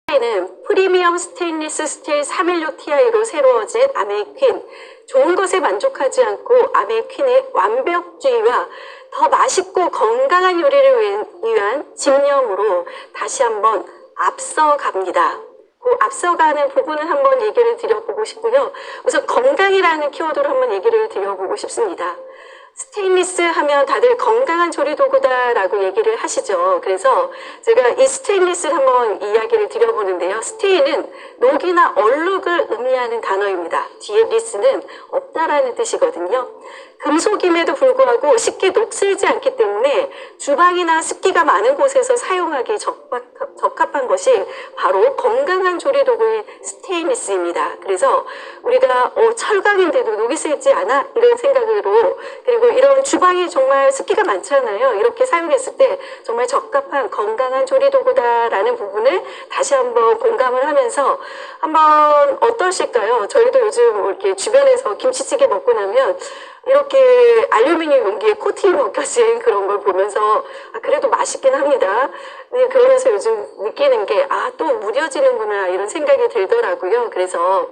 는 프리미엄 스테인리스 스틸 316ti로 새로워진 아메이퀸. 좋은 것에 만족하지 않고 아메이퀸의 완벽주의와 더 맛있고 건강한 요리를 위한 집념으로 다시 한번 앞서갑니다. 그 앞서가는 부분을 한번 얘기를 드려보고 싶고요. 우선 건강이라는 키워드로 한번 얘기를 드려보고 싶습니다. 스테인리스 하면 다들 건강한 조리도구다라고 얘기를 하시죠. 그래서 제가 이 스테인리스를 한번 이야기를 드려보는데요. 스테인은 녹이나 얼룩을 의미하는 단어입니다. 뒤에 리스는 없다라는 뜻이거든요. 금속임에도 불구하고 쉽게 녹슬지 않기 때문에 주방이나 습기가 많은 곳에서 사용하기 적합한 것이 바로 건강한 조리도구인 스테인리스입니다. 그래서 우리가 철강인데도 녹이 슬지 않아? 이런 생각으로, 그리고 이런 주방이 정말 습기가 많잖아요. 이렇게 사용했을 때 정말 적합한 건강한 조리도구다라는 부분을 다시 한번 공감을 하면서 한번 어떠실까요? 저희도 요즘 이렇게 주변에서 김치찌개 먹고 나면 이렇게 알루미늄 용기에 코팅이 먹혀진 그런 걸 보면서 그래도 맛있긴 합니다. 네, 그러면서 요즘 느끼는 게 또 무뎌지는구나 이런 생각이 들더라고요. 그래서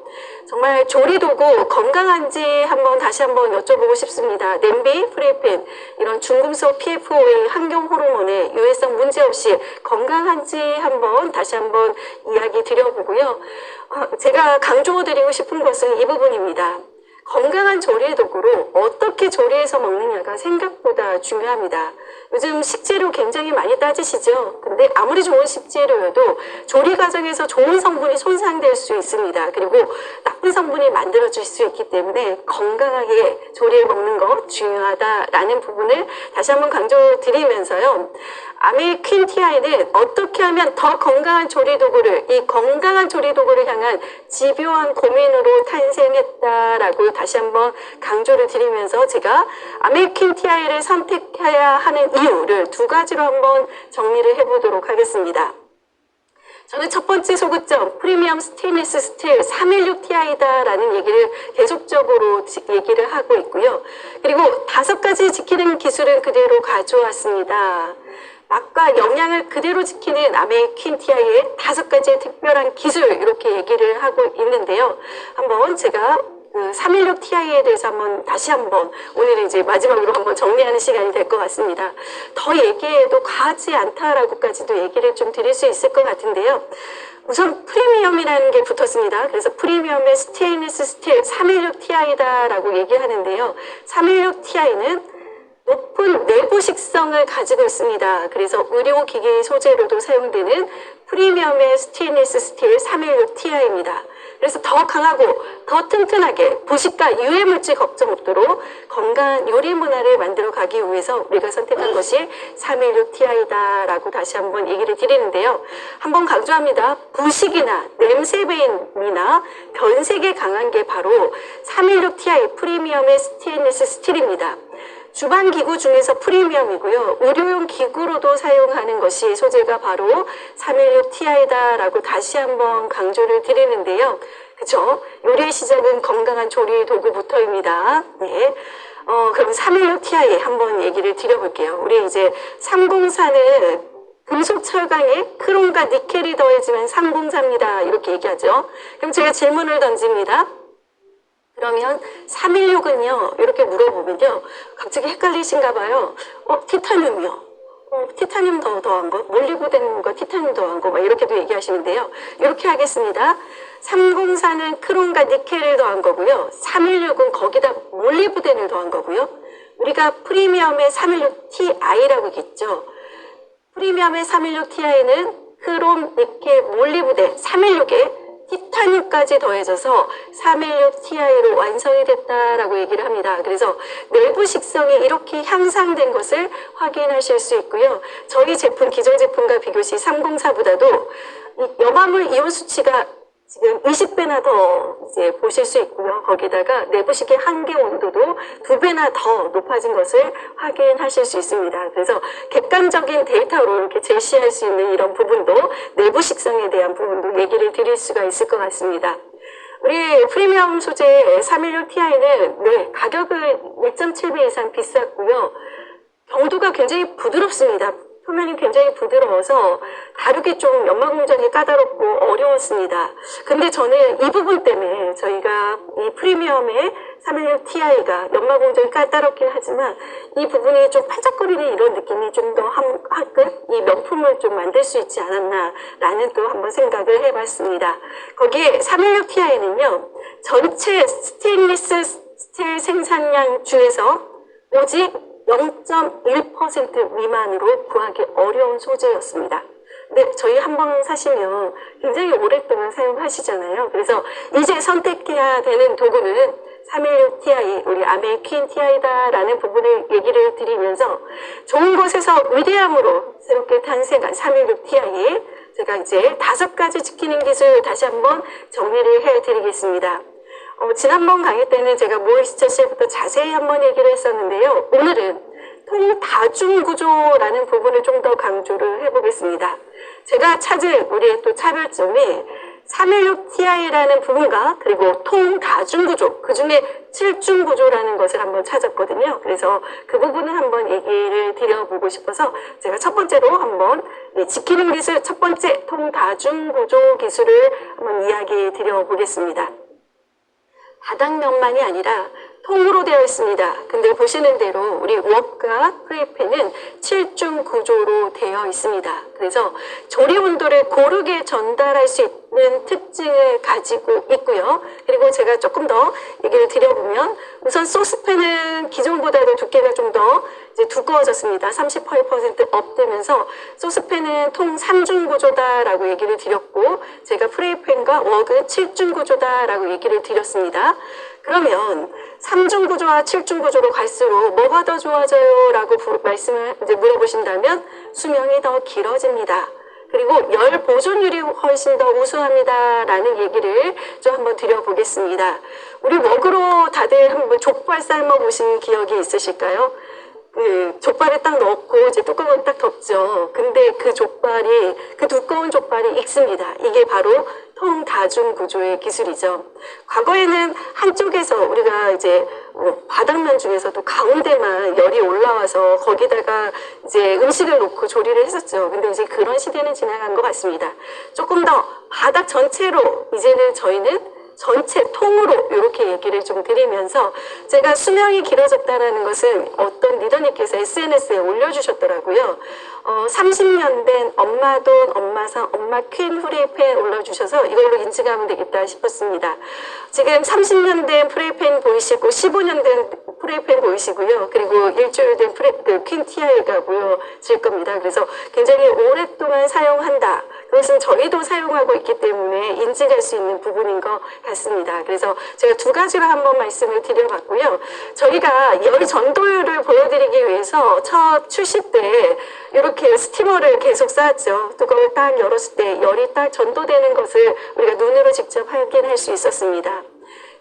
정말 조리도구 건강한지 한번 다시 한번 여쭤보고 싶습니다. 냄비, 프라이팬 이런 중금속 PFOA 환경 호르몬의 유해성 문제없이 건강한지 한번 다시 한번 이야기 드려보고요. 제가 강조드리고 싶은 것은 이 부분입니다. 건강한 조리 도구로 어떻게 조리해서 먹느냐가 생각보다 중요합니다. 요즘 식재료 굉장히 많이 따지시죠? 근데 아무리 좋은 식재료여도 조리 과정에서 좋은 성분이 손상될 수 있습니다. 그리고 나쁜 성분이 만들어질 수 있기 때문에 건강하게 조리해 먹는 거 중요하다라는 부분을 다시 한번 강조드리면서요. 아메이퀸 TI는 어떻게 하면 더 건강한 조리도구를, 이 건강한 조리도구를 향한 집요한 고민으로 탄생했다라고 다시 한번 강조를 드리면서 제가 아메이퀸 TI를 선택해야 하는 이유를 두 가지로 한번 정리를 해보도록 하겠습니다. 저는 첫 번째 소구점, 프리미엄 스테인리스 스틸 316ti다라는 얘기를 계속적으로 얘기를 하고 있고요. 그리고 5가지 지키는 기술은 그대로 가져왔습니다. 맛과 영양을 그대로 지키는 아메이퀸 TI의 5가지의 특별한 기술 이렇게 얘기를 하고 있는데요. 한번 제가 316ti에 대해서 다시 한번 오늘은 이제 마지막으로 한번 정리하는 시간이 될 것 같습니다. 더 얘기해도 과하지 않다라고까지도 얘기를 좀 드릴 수 있을 것 같은데요. 우선 프리미엄이라는 게 붙었습니다. 그래서 프리미엄의 스테인리스 스틸 316ti다라고 얘기하는데요. 316ti는 높은 내부 식성을 가지고 있습니다. 그래서 의료기기 소재로도 사용되는 프리미엄의 스테인리스 스틸 316ti입니다. 그래서 더 강하고 더 튼튼하게 부식과 유해물질 걱정 없도록 건강한 요리 문화를 만들어 가기 위해서 우리가 선택한 것이 316ti다라고 다시 한번 얘기를 드리는데요. 한번 강조합니다. 부식이나 냄새 배임이나 변색에 강한 게 바로 316ti 프리미엄의 스테인리스 스틸입니다. 주방 기구 중에서 프리미엄이고요. 의료용 기구로도 사용하는 것이 소재가 바로 316ti다라고 다시 한번 강조를 드리는데요. 그죠? 요리의 시작은 건강한 조리 도구부터입니다. 네. 그럼 316ti 한번 얘기를 드려볼게요. 우리 이제 304는 금속 철강에 크롬과 니켈이 더해지면 304입니다. 이렇게 얘기하죠. 그럼 제가 질문을 던집니다. 그러면 316은요, 이렇게 물어보면요, 갑자기 헷갈리신가 봐요. 티타늄이요. 티타늄 더한 거, 몰리브덴과 티타늄 더한 거, 이렇게도 얘기하시는데요. 이렇게 하겠습니다. 304는 크롬과 니켈을 더한 거고요. 316은 거기다 몰리브덴을 더한 거고요. 우리가 프리미엄의 316ti라고 얘기했죠. 프리미엄의 316ti는 크롬, 니켈, 몰리브덴, 316에 티타늄까지 더해져서 316ti로 완성이 됐다라고 얘기를 합니다. 그래서 내부 식성이 이렇게 향상된 것을 확인하실 수 있고요. 저희 제품, 기존 제품과 비교시 304보다도 염화물 이온 수치가 지금 20배나 더 이제 보실 수 있고요. 거기다가 내부식의 한계 온도도 2배나 더 높아진 것을 확인하실 수 있습니다. 그래서 객관적인 데이터로 이렇게 제시할 수 있는 이런 부분도 내부 식성에 대한 부분도 얘기를 드릴 수가 있을 것 같습니다. 우리 프리미엄 소재 316ti는 가격은 1.7배 이상 비쌌고요. 경도가 굉장히 부드럽습니다. 표면이 굉장히 부드러워서 다루기 좀 연마공정이 까다롭고 어려웠습니다. 근데 저는 이 부분 때문에 저희가 이 프리미엄의 316 Ti가 연마공정이 까다롭긴 하지만 이 부분이 좀 반짝거리는 이런 느낌이 좀 더 한끗 이 명품을 좀 만들 수 있지 않았나라는 또 한번 생각을 해봤습니다. 거기에 316 Ti는요, 전체 스테인리스 스틸 생산량 중에서 오직 0.1% 미만으로 구하기 어려운 소재였습니다. 근데 저희 한번 사시면 굉장히 오랫동안 사용하시잖아요. 그래서 이제 선택해야 되는 도구는 316 Ti, 우리 아메이 퀸 Ti다라는 부분을 얘기를 드리면서 좋은 곳에서 위대함으로 새롭게 탄생한 316 Ti, 제가 이제 5가지 지키는 기술 다시 한번 정리를 해드리겠습니다. 지난번 강의 때는 제가 모이스처 쉘부터 자세히 한번 얘기를 했었는데요. 오늘은 통다중구조라는 부분을 좀 더 강조를 해보겠습니다. 제가 찾은 우리의 또 차별점이 316 Ti라는 부분과 그리고 통다중구조, 그 중에 7중구조라는 것을 한번 찾았거든요. 그래서 그 부분을 한번 얘기를 드려보고 싶어서 제가 첫 번째로 한번 지키는 기술 첫 번째 통다중구조 기술을 한번 이야기 드려보겠습니다. 바닥면만이 아니라 통으로 되어 있습니다. 근데 보시는 대로 우리 웍과 프라이팬은 7중 구조로 되어 있습니다. 그래서 조리 온도를 고르게 전달할 수 있는 특징을 가지고 있고요. 그리고 제가 조금 더 얘기를 드려보면 우선 소스팬은 기존보다도 두께가 좀 더 두꺼워졌습니다. 38% 업되면서 소스팬은 통 3중 구조다라고 얘기를 드렸고 제가 프라이팬과 웍은 7중 구조다라고 얘기를 드렸습니다. 그러면 3중 구조와 7중 구조로 갈수록 뭐가 더 좋아져요? 라고 말씀을 이제 물어보신다면 수명이 더 길어집니다. 그리고 열 보존율이 훨씬 더 우수합니다. 라는 얘기를 좀 한번 드려보겠습니다. 우리 웍으로 다들 한번 족발 삶아 보신 기억이 있으실까요? 그 족발을 딱 넣고 이제 뚜껑을 딱 덮죠. 근데 그 족발이, 그 두꺼운 족발이 익습니다. 이게 바로 통다중 구조의 기술이죠. 과거에는 한쪽에서 우리가 이제 바닥면 중에서도 가운데만 열이 올라와서 거기다가 이제 음식을 놓고 조리를 했었죠. 근데 이제 그런 시대는 지나간 것 같습니다. 조금 더 바닥 전체로 이제는 저희는 전체 통으로 이렇게 얘기를 좀 드리면서 제가 수명이 길어졌다는 것은 어떤 리더님께서 SNS에 올려주셨더라고요. 30년 된 엄마 돈, 엄마상, 엄마 퀸 프라이팬 올려주셔서 이걸로 인증하면 되겠다 싶었습니다. 지금 30년 된 프라이팬 보이시고 15년 된 프라이팬 보이시고요. 그리고 일주일 된 퀸 TI가 보여질 겁니다. 그래서 굉장히 오랫동안 사용한다. 그것은 저희도 사용하고 있기 때문에 인증할 수 있는 부분인 것 같습니다. 그래서 제가 두 가지로 한번 말씀을 드려봤고요. 저희가 열 전도율을 보여드리기 위해서 첫 출시 때 이렇게 스티머를 계속 쌓았죠. 뚜껑을 딱 열었을 때 열이 딱 전도되는 것을 우리가 눈으로 직접 확인할 수 있었습니다.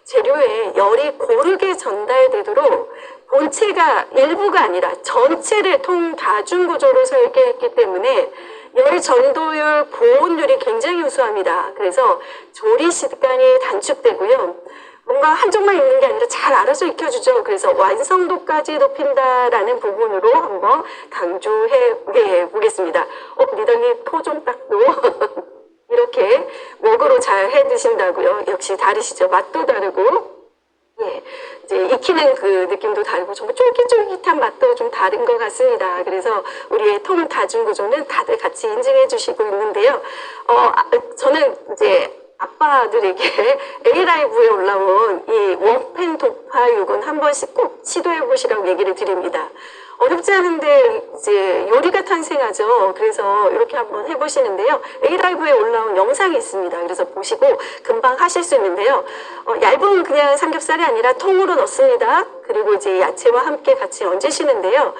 재료에 열이 고르게 전달되도록 본체가 일부가 아니라 전체를 통다중 구조로 설계했기 때문에 열 전도율, 보온율이 굉장히 우수합니다. 그래서 조리 시간이 단축되고요. 뭔가 한쪽만 있는 게 아니라 잘 알아서 익혀주죠. 그래서 완성도까지 높인다라는 부분으로 한번 강조해 보겠습니다. 리더님 토종닭도 이렇게 웍으로 잘 해 드신다고요. 역시 다르시죠. 맛도 다르고. 예, 이제 익히는 그 느낌도 다르고 정말 쫄깃쫄깃한 맛도 좀 다른 것 같습니다. 그래서 우리의 통 다중 구조는 다들 같이 인증해 주시고 있는데요. 저는 이제 아빠들에게 A라이브에 올라온 이 웍팬 독파육은 한 번씩 꼭 시도해 보시라고 얘기를 드립니다. 어렵지 않은데 이제 요리가 탄생하죠. 그래서 이렇게 한번 해보시는데요. A라이브에 올라온 영상이 있습니다. 그래서 보시고 금방 하실 수 있는데요. 얇은 그냥 삼겹살이 아니라 통으로 넣습니다. 그리고 이제 야채와 함께 같이 얹으시는데요.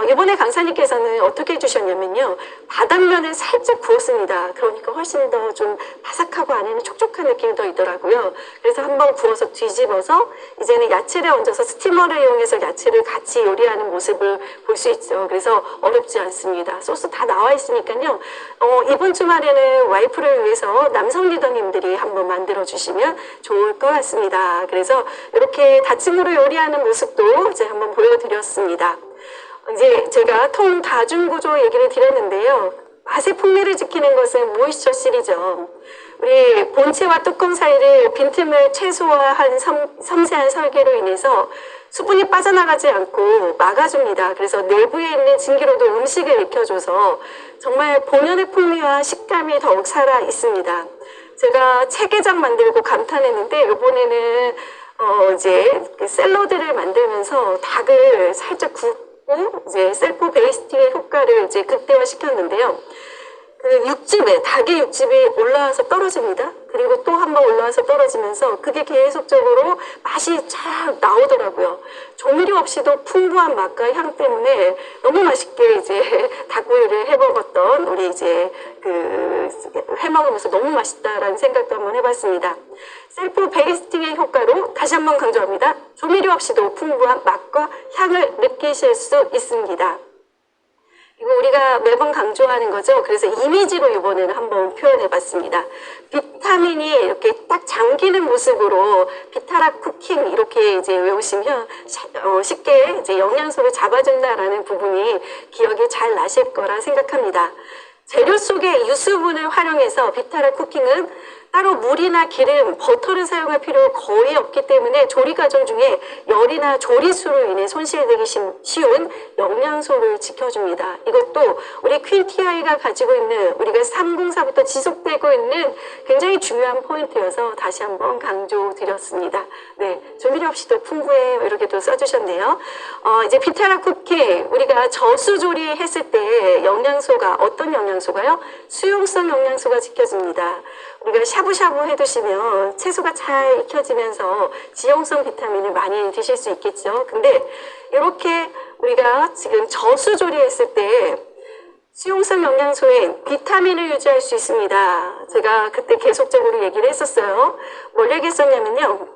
이번에 강사님께서는 어떻게 해주셨냐면요. 바닥면을 살짝 구웠습니다. 그러니까 훨씬 더 좀 바삭하고 안에는 촉촉한 느낌이 더 있더라고요. 그래서 한번 구워서 뒤집어서 이제는 야채를 얹어서 스티머를 이용해서 야채를 같이 요리하는 모습을 볼 수 있죠. 그래서 어렵지 않습니다. 소스 다 나와 있으니까요. 이번 주말에는 와이프를 위해서 남성 리더님들이 한번 만들어 주시면 좋을 것 같습니다. 그래서 이렇게 다층으로 요리하는 모습도 이제 한번 보여드렸습니다. 이제 제가 통 다중구조 얘기를 드렸는데요. 맛의 풍미를 지키는 것은 모이스처실이죠. 우리 본체와 뚜껑 사이를 빈틈을 최소화한 섬세한 설계로 인해서 수분이 빠져나가지 않고 막아줍니다. 그래서 내부에 있는 증기로도 음식을 익혀줘서 정말 본연의 풍미와 식감이 더욱 살아 있습니다. 제가 체계장 만들고 감탄했는데 이번에는 이제 그 샐러드를 만들면서 닭을 살짝 굽고 이제 셀프 베이스팅의 효과를 이제 극대화 시켰는데요. 그 육즙에 닭의 육즙이 올라와서 떨어집니다. 그리고 또 한 번 올라와서 떨어지면서 그게 계속적으로 맛이 쫙 나오더라고요. 조미료 없이도 풍부한 맛과 향 때문에 너무 맛있게 이제 닭구이를 해 먹었던 우리 이제 그 해 먹으면서 너무 맛있다라는 생각도 한번 해봤습니다. 셀프 베이스팅의 효과로 다시 한번 강조합니다. 조미료 없이도 풍부한 맛과 향을 느끼실 수 있습니다. 이거 우리가 매번 강조하는 거죠. 그래서 이미지로 이번에는 한번 표현해봤습니다. 비타민이 이렇게 딱 잠기는 모습으로 비타라 쿠킹 이렇게 이제 외우시면 쉽게 이제 영양소를 잡아준다라는 부분이 기억이 잘 나실 거라 생각합니다. 재료 속의 유수분을 활용해서 비타라 쿠킹은 따로 물이나 기름, 버터를 사용할 필요 거의 없기 때문에 조리 과정 중에 열이나 조리수로 인해 손실되기 쉬운 영양소를 지켜줍니다. 이것도 우리 퀸티아이가 가지고 있는 우리가 304부터 지속되고 있는 굉장히 중요한 포인트여서 다시 한번 강조드렸습니다. 네, 조미료 없이도 풍부해요. 이렇게도 써주셨네요. 이제 비타라 쿠킹 우리가 저수조리 했을 때 영양소가 어떤 영양소가요? 수용성 영양소가 지켜집니다. 우리가 샤브샤브 해두시면 채소가 잘 익혀지면서 지용성 비타민을 많이 드실 수 있겠죠. 근데 이렇게 우리가 지금 저수조리했을 때 수용성 영양소인 비타민을 유지할 수 있습니다. 제가 그때 계속적으로 얘기를 했었어요. 뭘 얘기했었냐면요.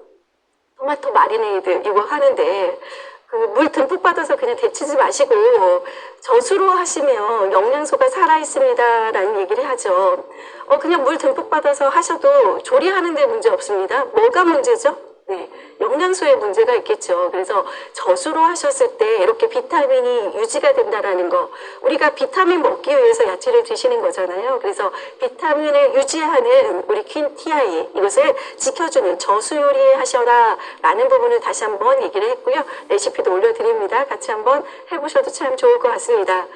토마토 마리네이드 이거 하는데 물 듬뿍 받아서 그냥 데치지 마시고 젖으로 하시면 영양소가 살아있습니다 라는 얘기를 하죠. 그냥 물 듬뿍 받아서 하셔도 조리하는 데 문제 없습니다. 뭐가 문제죠? 네, 영양소에 문제가 있겠죠. 그래서 젖으로 하셨을 때 이렇게 비타민이 유지가 된다라는 거. 우리가 비타민 먹기 위해서 야채를 드시는 거잖아요. 그래서 비타민을 유지하는 우리 퀸티아이 이것을 지켜주는 저수 요리 하셔라 라는 부분을 다시 한번 얘기를 했고요. 레시피도 올려드립니다. 같이 한번 해보셔도 참 좋을 것 같습니다.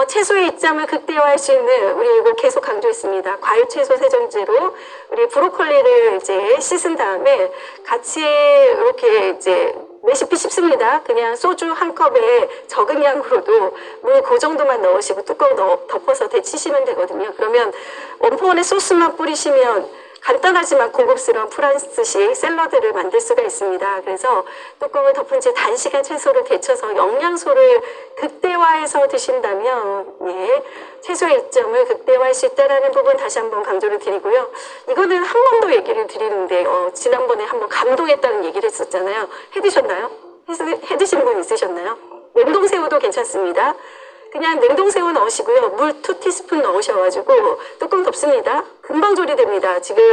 채소의 입점을 극대화할 수 있는 우리 이거 계속 강조했습니다. 과일 채소 세정제로 우리 브로콜리를 이제 씻은 다음에 같이 이렇게 이제 레시피 쉽습니다. 그냥 소주 한 컵에 적은 양으로도 물 그 정도만 넣으시고 뚜껑 덮어서 데치시면 되거든요. 그러면 원포원의 소스만 뿌리시면 간단하지만 고급스러운 프랑스식 샐러드를 만들 수가 있습니다. 그래서 뚜껑을 덮은 채 단시간 채소를 데쳐서 영양소를 극대화해서 드신다면 예, 채소의 이점을 극대화할 수 있다는 부분 다시 한번 강조를 드리고요. 이거는 한 번 더 얘기를 드리는데 지난번에 한번 감동했다는 얘기를 했었잖아요. 해드셨나요? 해드신 분 있으셨나요? 냉동새우도 괜찮습니다. 그냥 냉동새우 넣으시고요. 물 2티스푼 넣으셔가지고 뚜껑 덮습니다. 금방 조리됩니다. 지금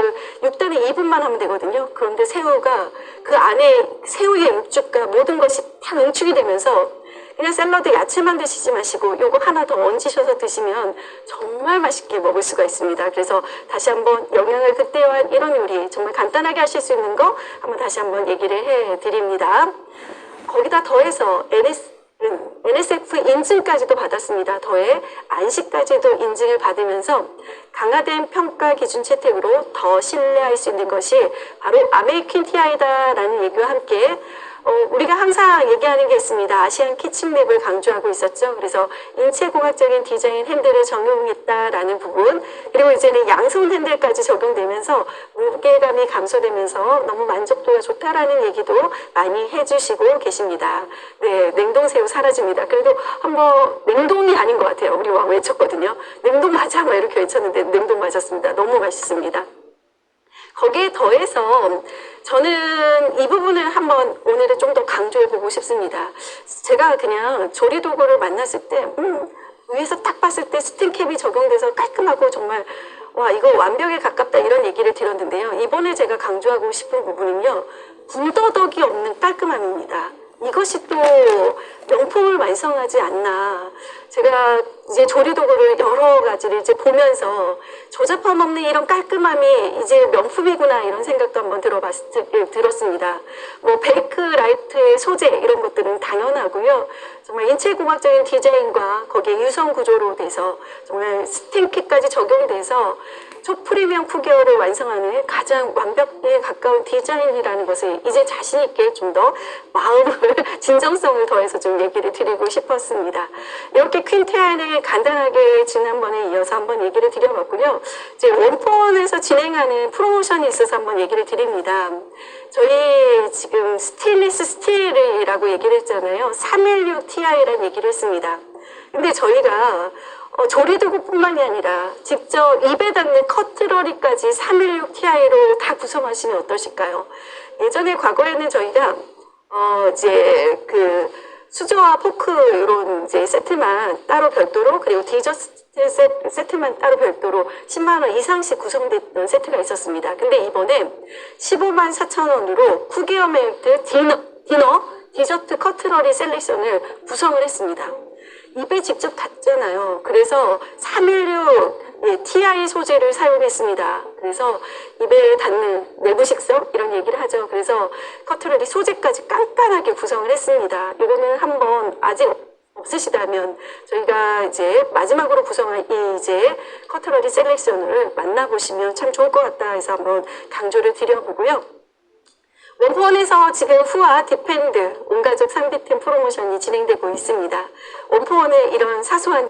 6단에 2분만 하면 되거든요. 그런데 새우가 그 안에 새우의 육즙과 모든 것이 다 응축이 되면서 그냥 샐러드 야채만 드시지 마시고 요거 하나 더 얹으셔서 드시면 정말 맛있게 먹을 수가 있습니다. 그래서 다시 한번 영양을 극대화한 이런 요리 정말 간단하게 하실 수 있는 거 한번 다시 한번 얘기를 해드립니다. 거기다 더해서 NSF 인증까지도 받았습니다. 더해 안식까지도 인증을 받으면서 강화된 평가 기준 채택으로 더 신뢰할 수 있는 것이 바로 아메이퀸티아이다라는 얘기와 함께 우리가 항상 얘기하는 게 있습니다. 아시안 키친맵을 강조하고 있었죠. 그래서 인체공학적인 디자인 핸들을 적용했다라는 부분, 그리고 이제는 양손 핸들까지 적용되면서 무게감이 감소되면서 너무 만족도가 좋다라는 얘기도 많이 해주시고 계십니다. 네, 냉동새우 사라집니다. 그래도 한번 냉동이 아닌 것 같아요. 우리 막 외쳤거든요. 냉동 맞아? 막 이렇게 외쳤는데 냉동 맞았습니다. 너무 맛있습니다. 거기에 더해서 저는 이 부분을 한번 오늘은 좀 더 강조해보고 싶습니다. 제가 그냥 조리도구를 만났을 때 위에서 딱 봤을 때 스팀캡이 적용돼서 깔끔하고 정말 와 이거 완벽에 가깝다 이런 얘기를 드렸는데요. 이번에 제가 강조하고 싶은 부분은요. 군더더기 없는 깔끔함입니다. 이것이 또 명품을 완성하지 않나. 제가 이제 조리도구를 여러 가지를 이제 보면서 조잡함 없는 이런 깔끔함이 이제 명품이구나 이런 생각도 한번 들었습니다. 뭐 베이크라이트의 소재 이런 것들은 당연하고요. 정말 인체공학적인 디자인과 거기에 유성 구조로 돼서 정말 스팀kit까지 적용돼서 초프리미엄 쿠기어를 완성하는 가장 완벽에 가까운 디자인이라는 것을 이제 자신 있게 좀 더 마음을 진정성을 더해서 좀 얘기를 드리고 싶었습니다. 이렇게 퀸테안을 간단하게 지난번에 이어서 한번 얘기를 드려봤고요. 이제 원폰에서 진행하는 프로모션이 있어서 한번 얘기를 드립니다. 저희 지금 스테인리스 스틸이라고 얘기를 했잖아요. 316 Ti라는 얘기를 했습니다. 근데 저희가 조리도구뿐만이 아니라 직접 입에 닿는 커트러리까지 316 Ti로 다 구성하시면 어떠실까요? 예전에 과거에는 저희가 이제 그 수저와 포크 이런 이제 세트만 따로 별도로 그리고 디저트 세트만 따로 별도로 10만 원 이상씩 구성됐던 세트가 있었습니다. 근데 이번에 15만 4천 원으로 쿠기어 멜트 디너 디저트 커트러리 셀렉션을 구성을 했습니다. 입에 직접 닿잖아요. 그래서 316 TI 소재를 사용했습니다. 그래서 입에 닿는 내부 식성 이런 얘기를 하죠. 그래서 커트러리 소재까지 깐깐하게 구성을 했습니다. 이거는 한번 아직 없으시다면 저희가 이제 마지막으로 구성한 이 이제 커트러리 셀렉션을 만나보시면 참 좋을 것 같다 해서 한번 강조를 드려보고요. 원포원에서 지금 후아 디펜드 온가족 상비템 프로모션이 진행되고 있습니다. 원포원의 이런 사소한